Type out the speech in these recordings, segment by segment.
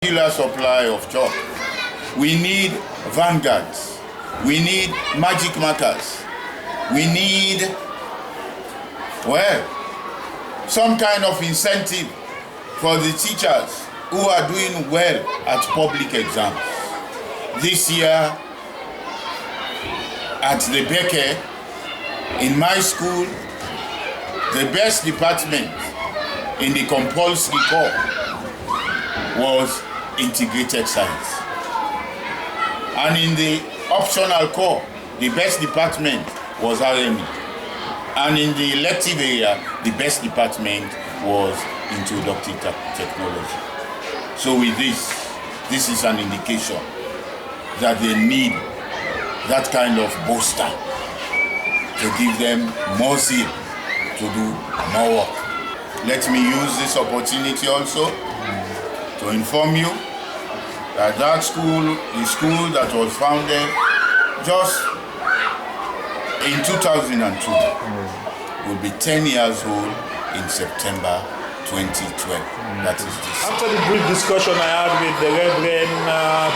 regular supply of chalk. We need vanguards. We need magic markers. We need, well, some kind of incentive for the teachers who are doing well at public exams. This year at the Beke, in my school, the best department in the compulsory core was integrated science. And in the optional core, the best department was RME. And in the elective area, the best department was introductory technology. So with this is an indication that they need that kind of booster to give them more zeal to do more work. Let me use this opportunity also to inform you that the school that was founded just in 2002 will be 10 years old in September 2012. That is this. After the brief discussion I had with the Reverend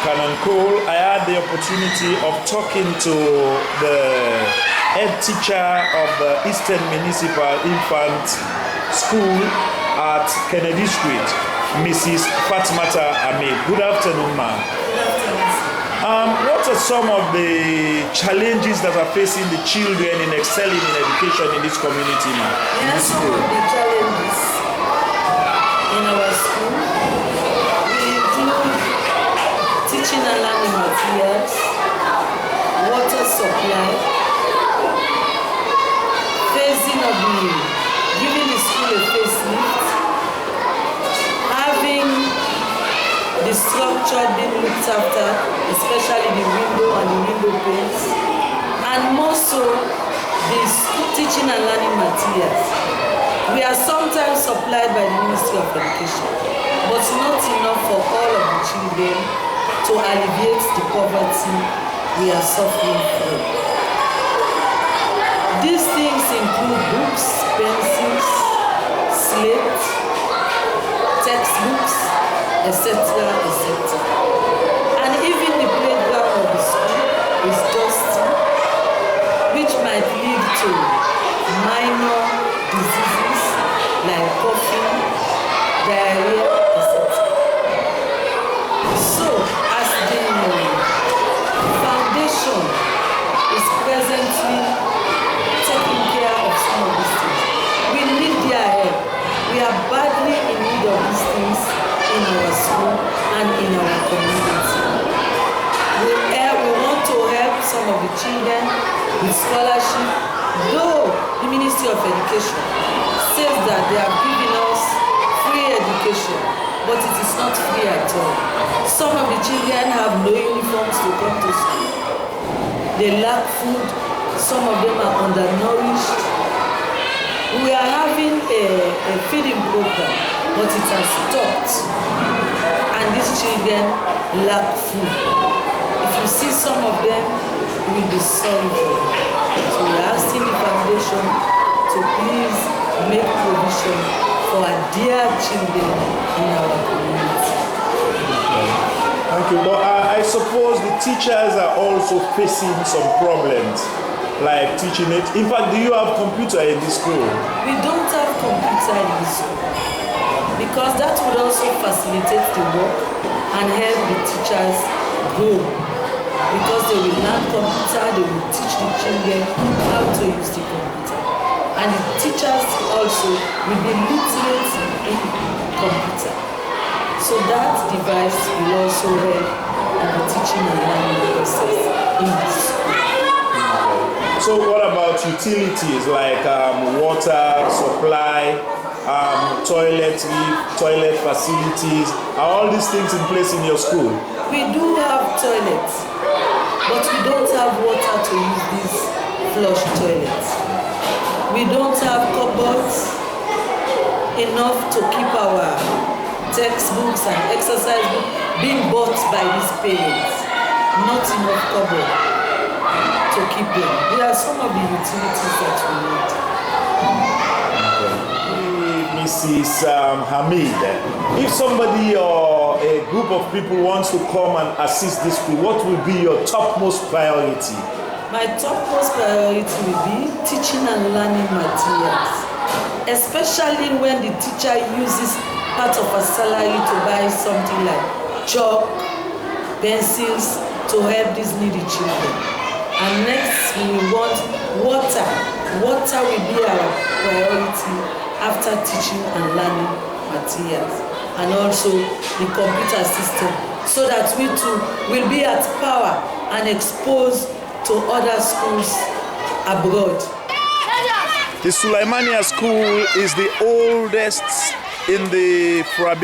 Canon Cole, I had the opportunity of talking to the head teacher of the Eastern Municipal Infant School at Kennedy Street, Mrs. Fatmata Ahmed. Good afternoon, ma'am. What are some of the challenges that are facing the children in excelling in education in this community, ma'am? There are some of the challenges in our school. We include teaching and learning materials, water supply, giving the school a facelift, having the structure being looked after, especially the window and the window panes, and more so the school teaching and learning materials. We are sometimes supplied by the Ministry of Education, but not enough for all of the children to alleviate the poverty we are suffering from. These things include books, pencils, slates, textbooks, etc., etc. And even the playground of the school is dusty, which might lead to minor diseases like coughing, diarrhea, etc. So, as the foundation is presently taking care of some of these things, we need their help. We are badly in need of these things in our school and in our community. We want to help some of the children with scholarship, though the Ministry of Education says that they are giving us free education, but it is not free at all. Some of the children have no uniforms to come to school. They lack food. Some of them are undernourished. We are having a feeding program, but it has stopped. And these children lack food. If you see some of them, you will be sorry for them. So we are asking the foundation to please make provision for our dear children in our community. Thank you. But I suppose the teachers are also facing some problems, like teaching it. In fact, do you have computer in the school? We don't have computer in the school because that would also facilitate the work and help the teachers grow. Because they will learn computer, they will teach the children how to use the computer. And the teachers also will be literate in computer. So that device will also help in the teaching and learning process in the school. So what about utilities like water supply, toilet facilities? Are all these things in place in your school? We do have toilets, but we don't have water to use these flush toilets. We don't have cupboards enough to keep our textbooks and exercise books being bought by these parents. Not enough cupboard to keep them. There are some of the utilities that we need. Mrs. Hamid, if somebody or a group of people wants to come and assist this school, what will be your topmost priority? My topmost priority will be teaching and learning materials, especially when the teacher uses part of her salary to buy something like chalk, pencils to help these needy children. And next, we want water. Water will be our priority after teaching and learning materials, and also the computer system, so that we too will be at power and exposed to other schools abroad. The Sulaimania School is the oldest in the Fourah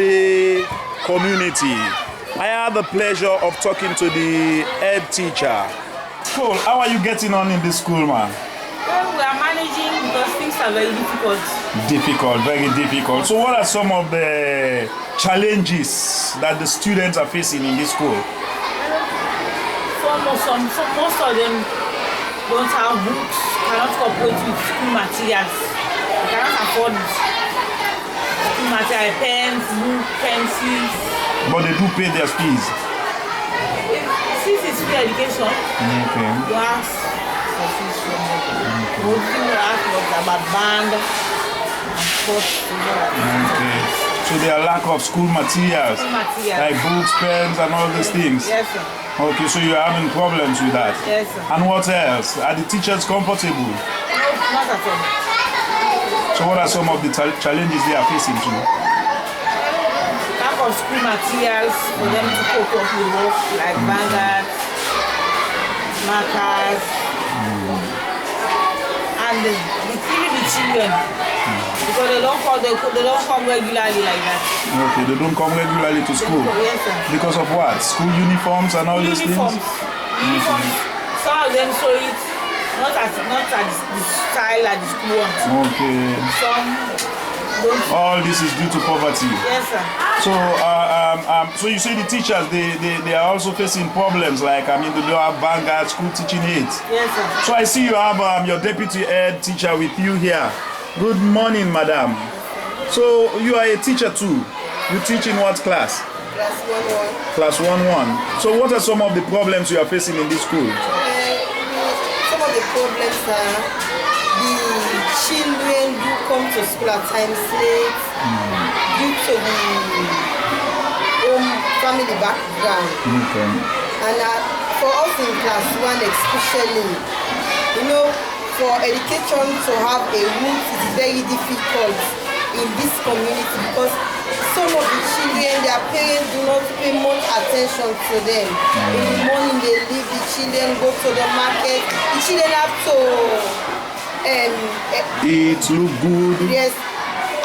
community. I had the pleasure of talking to the head teacher. Cool. How are you getting on in this school, man? Well, we are managing because things are very difficult. Difficult, very difficult. So what are some of the challenges that the students are facing in this school? Most of them don't have books, cannot cooperate with school materials. They cannot afford school material, pens, books, pencils. But they do pay their fees. Since it's free education, Okay. you ask for fees from them. Most people ask about band and sports. Okay. So there are lack of school materials, School materials. like books, pens, and all these things. Yes, sir. Okay, so you're having problems with that. Yes, sir. And what else? Are the teachers comfortable? No, not at all. So what are some of the challenges they are facing too? Lack of school materials for them to cope up with work, like vanguards, markers, and even the children, because they don't come regularly like that. Okay, they don't come regularly to school. Yes, sir. Because of what? School uniforms and all these Uniforms. things? Uniforms. Some of them show it not at the style that the school wants. Okay. Some don't. All this is due to poverty. Yes, sir. So, so you say the teachers, they are also facing problems, like, I mean, they don't have vanguard school teaching aids. Yes, sir. So I see you have your deputy head teacher with you here. Good morning, madam. So you are a teacher too. You teach in what class? Class 1-1. Class 1-1. So what are some of the problems you are facing in this school? Some of the problems are the children who come to school at times late due to the home family background. Okay. And for us in class 1 especially, for education to have a root is very difficult in this community because some of the children, their parents do not pay much attention to them. In the morning they leave the children, go to the market. The children have to Eat, look good. yes.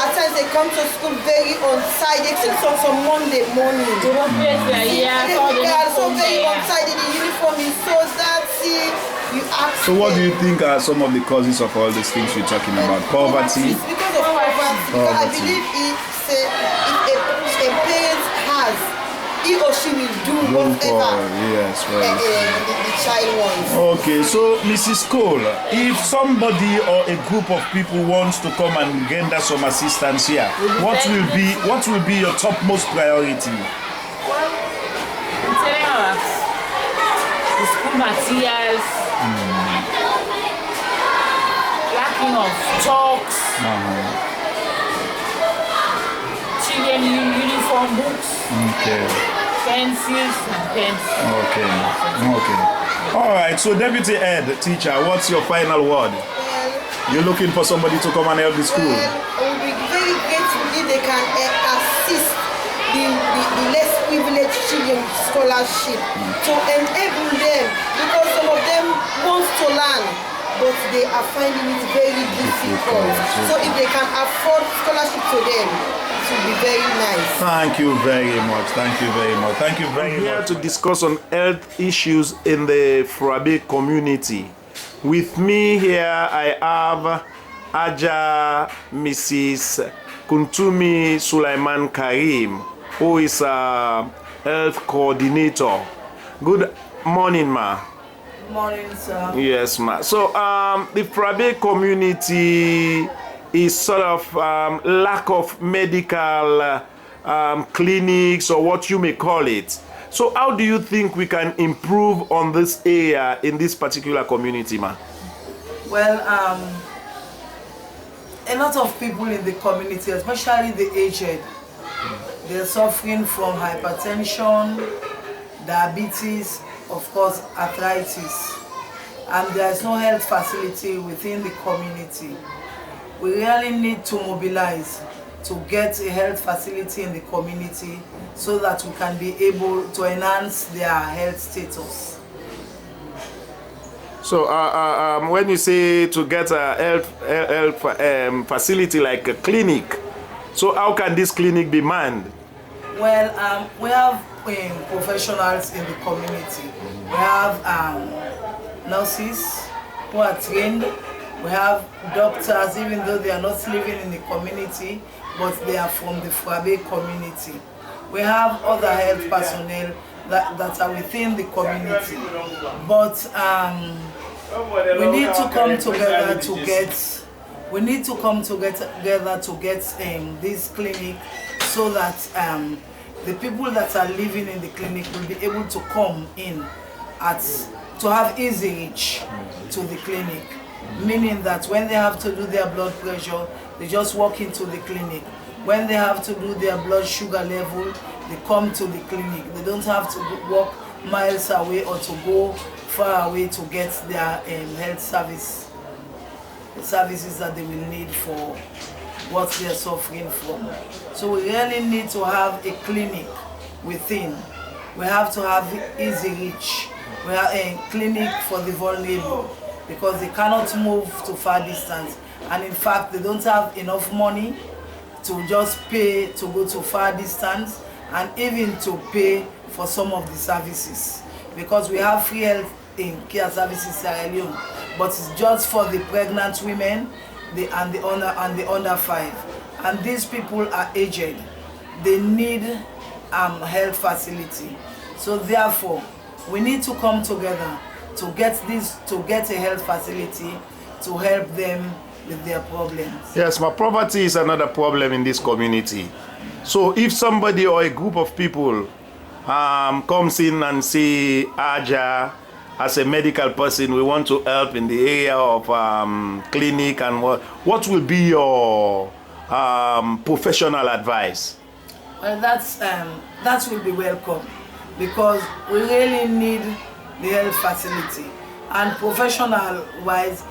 At times they come to school very untidy, except on Monday morning. They don't place their ear. They are so very untidy. The uniform is so dirty. You ask So what do them. you think are some of the causes of all these things we're talking about? Poverty? It's because of poverty. Because I believe if a parent has, he or she will do whatever Yes, right. the child wants. Okay, so Mrs. Cole, if somebody or a group of people wants to come and render some assistance here, what will be your topmost priority? Well, I'm telling us the school materials, lacking of chalks, children uniform books, Okay. pencils and pens. Okay. All right, so Deputy Head Teacher, what's your final word? You're looking for somebody to come and help the school? I would be very grateful if they can assist the less privileged children with scholarship to enable them, because some of them want to learn but they are finding it very difficult. So if they can afford scholarship to them, it will be very nice. Thank you very much. Thank you very much. Thank you very much. We're here to discuss on health issues in the Fourah community. With me here, I have Aja Mrs. Kuntumi Sulaiman Karim, who is a health coordinator. Good morning, ma. Good morning, sir. Yes, ma. So, the Fourah community is sort of lack of medical clinics or what you may call it. So how do you think we can improve on this area in this particular community, ma? Well, a lot of people in the community, especially the aged, they're suffering from hypertension, diabetes, of course, arthritis, and there's no health facility within the community. We really need to mobilize to get a health facility in the community so that we can be able to enhance their health status. So when you say to get a health facility like a clinic, so how can this clinic be manned? Well, we have professionals in the community. We have nurses who are trained. We have doctors, even though they are not living in the community, but they are from the Fourah community. We have other health personnel that are within the community. But we need to come together to get, this clinic so that the people that are living in the clinic will be able to come in to have easy reach to the clinic. Meaning that when they have to do their blood pressure, they just walk into the clinic. When they have to do their blood sugar level, they come to the clinic. They don't have to walk miles away or to go far away to get their health services that they will need for what they are suffering from. So we really need to have a clinic within. We have to have easy reach. We have a clinic for the vulnerable, because they cannot move to far distance, and in fact they don't have enough money to just pay to go to far distance and even to pay for some of the services, because we have free health in care services in Sierra Leone, but it's just for the pregnant women and the under 5, and these people are aged. They need health facility. So therefore we need to come together to get a health facility to help them with their problems. Yes, my poverty is another problem in this community. So if somebody or a group of people comes in and say, Aja, as a medical person, we want to help in the area of clinic, and what will be your professional advice? Well, that will be welcome, because we really need the health facility, and professional wise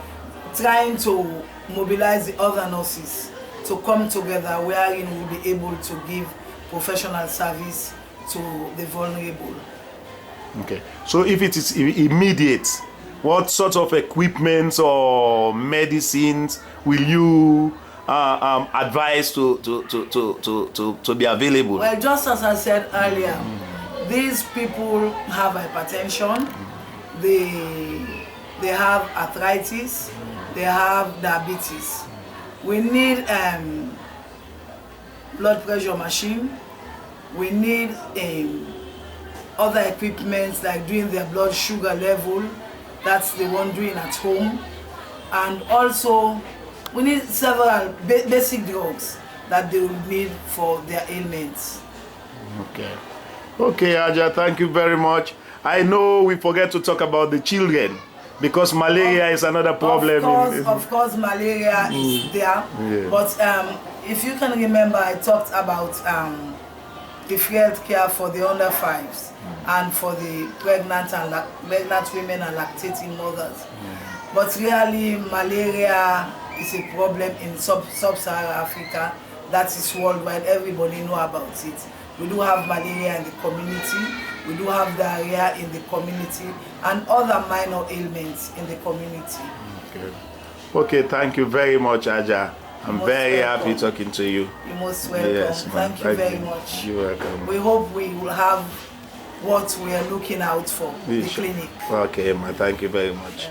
trying to mobilize the other nurses to come together wherein we'll be able to give professional service to the vulnerable. Okay, so if it is immediate, what sort of equipment or medicines will you advise to be available? Well, just as I said earlier, these people have hypertension, they have arthritis, they have diabetes. We need blood pressure machine. We need other equipment like doing their blood sugar level. That's the one doing at home. And also we need several basic drugs that they will need for their ailments. Okay. Okay, Aja, thank you very much. I know we forget to talk about the children, because malaria is another problem. Of course, malaria is there. Yeah. But if you can remember, I talked about the free health care for the under 5s and for the pregnant women and lactating mothers. But really, malaria is a problem in sub-Saharan Africa. That is worldwide. Everybody know about it. We do have malaria in the community. We do have diarrhea in the community and other minor ailments in the community. Okay. Okay, thank you very much, Aja. I'm very welcome. happy talking to you. You're most welcome. Yes, Thank you very much. You're welcome. We hope we will have what we are looking out for, the clinic. Okay, ma, thank you very much.